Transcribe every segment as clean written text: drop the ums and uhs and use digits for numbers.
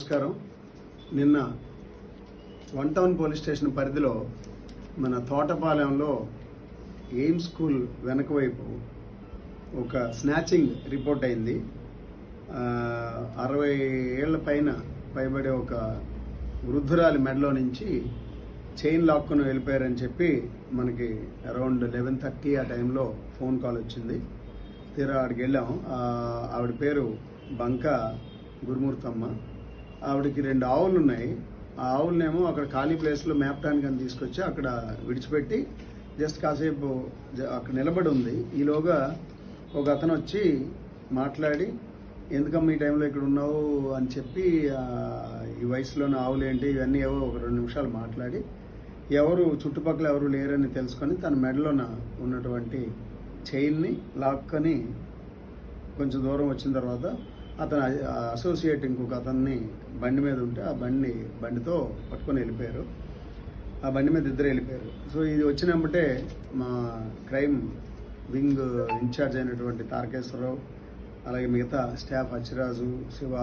నమస్కారం. నిన్న one town police station పరిధిలో మన తోటపాలెంలో ఎయిమ్ స్కూల్ వెనక వైపు ఒక స్నాచింగ్ రిపోర్ట్ అయింది. 60 ఏళ్ల పైబడే ఒక వృద్ధురాలి మెడలో నుంచి చైన్ లాక్కుని వెళ్ళిపోయారని చెప్పి మనకి అరౌండ్ 11:30 ఆ టైంలో ఫోన్ కాల్ వచ్చింది. తీరా ఆడికి వెళ్ళాం. ఆవిడ పేరు బంక గురుమూర్తమ్మ. ఆవిడకి 2 ఆవులు ఉన్నాయి. ఆ ఆవులనేమో అక్కడ ఖాళీ ప్లేస్లో మేపటానికి అని తీసుకొచ్చి అక్కడ విడిచిపెట్టి జస్ట్ కాసేపు అక్కడ నిలబడి ఉంది. ఈలోగా ఒక అతను వచ్చి మాట్లాడి, ఎందుకమ్మా ఈ టైంలో ఇక్కడ ఉన్నావు అని చెప్పి, ఈ వయసులోని ఆవులు ఏంటి ఇవన్నీ ఏవో ఒక 2 నిమిషాలు మాట్లాడి, చుట్టుపక్కల ఎవరు లేరని తెలుసుకొని తన మెడలోన ఉన్నటువంటి చైన్ని లాక్కొని కొంచెం దూరం వచ్చిన తర్వాత అతను అసోసియేట్ ఇంకొక అతన్ని బండి మీద ఉంటే ఆ బండితో పట్టుకొని వెళ్ళిపోయారు. ఆ బండి మీద ఇద్దరు వెళ్ళిపోయారు. సో ఇది వచ్చినప్పుడే మా క్రైమ్ వింగ్ ఇన్ఛార్జ్ అయినటువంటి తారకేశ్వరరావు, అలాగే మిగతా స్టాఫ్ అచ్చిరాజు, శివ,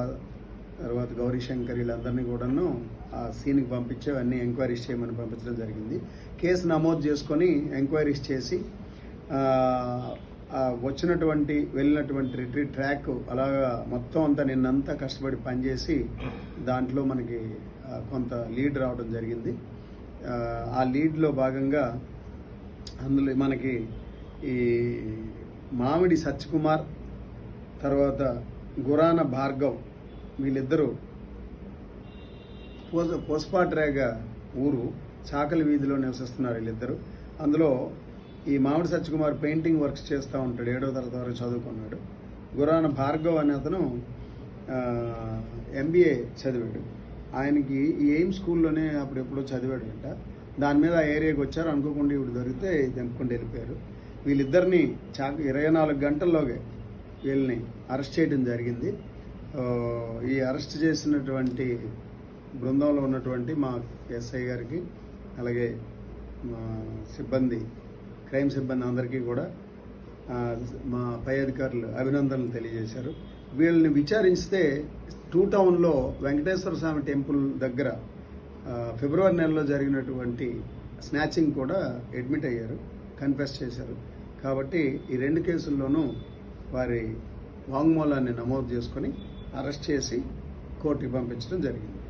తర్వాత గౌరీశంకర్ వీళ్ళందరినీ కూడాను ఆ సీన్కి పంపించి అన్ని ఎంక్వైరీస్ చేయమని పంపించడం జరిగింది. కేసు నమోదు చేసుకొని ఎంక్వైరీస్ చేసి వెళ్ళినటువంటి రిట్రీట్ ట్రాక్ అలాగా మొత్తం అంతా నిన్నంతా కష్టపడి పనిచేసి దాంట్లో మనకి కొంత లీడ్ రావడం జరిగింది. ఆ లీడ్లో భాగంగా అందులో మనకి ఈ మామిడి సత్యకుమార్, తర్వాత గురాన భార్గవ్, వీళ్ళిద్దరూ పోస్పాట్రేగ ఊరు చాకలి వీధిలో నివసిస్తున్నారు వీళ్ళిద్దరు. అందులో ఈ మామిడి సత్యకుమార్ పెయింటింగ్ వర్క్స్ చేస్తూ ఉంటాడు. 7వ తరగతి వరకు చదువుకున్నాడు. గురాన భార్గవ్ అనే అతను MBA చదివాడు. ఆయనకి ఈ ఎయిమ్ స్కూల్లోనే అప్పుడెప్పుడో చదివాడు అంట. దాని మీద ఆ ఏరియాకి వచ్చారు. అనుకోకుండా ఇప్పుడు దొరికితే తెంపుకుంటూ వెళ్ళిపోయారు. వీళ్ళిద్దరిని 24 గంటల్లోగే వీళ్ళని అరెస్ట్ చేయడం జరిగింది. ఈ అరెస్ట్ చేసినటువంటి బృందంలో ఉన్నటువంటి మా ఎస్ఐ గారికి, అలాగే మా క్రైమ్ సిబ్బంది అందరికీ కూడా మా పై అధికారులు అభినందనలు తెలియజేశారు. వీళ్ళని విచారిస్తే 2 టౌన్లో వెంకటేశ్వర స్వామి టెంపుల్ దగ్గర ఫిబ్రవరి నెలలో జరిగినటువంటి స్నాచింగ్ కూడా అడ్మిట్ అయ్యారు, కన్ఫెస్ చేశారు. కాబట్టి ఈ 2 కేసుల్లోనూ వారి వాంగ్మూలాన్ని నమోదు చేసుకొని అరెస్ట్ చేసి కోర్టుకి పంపించడం జరిగింది.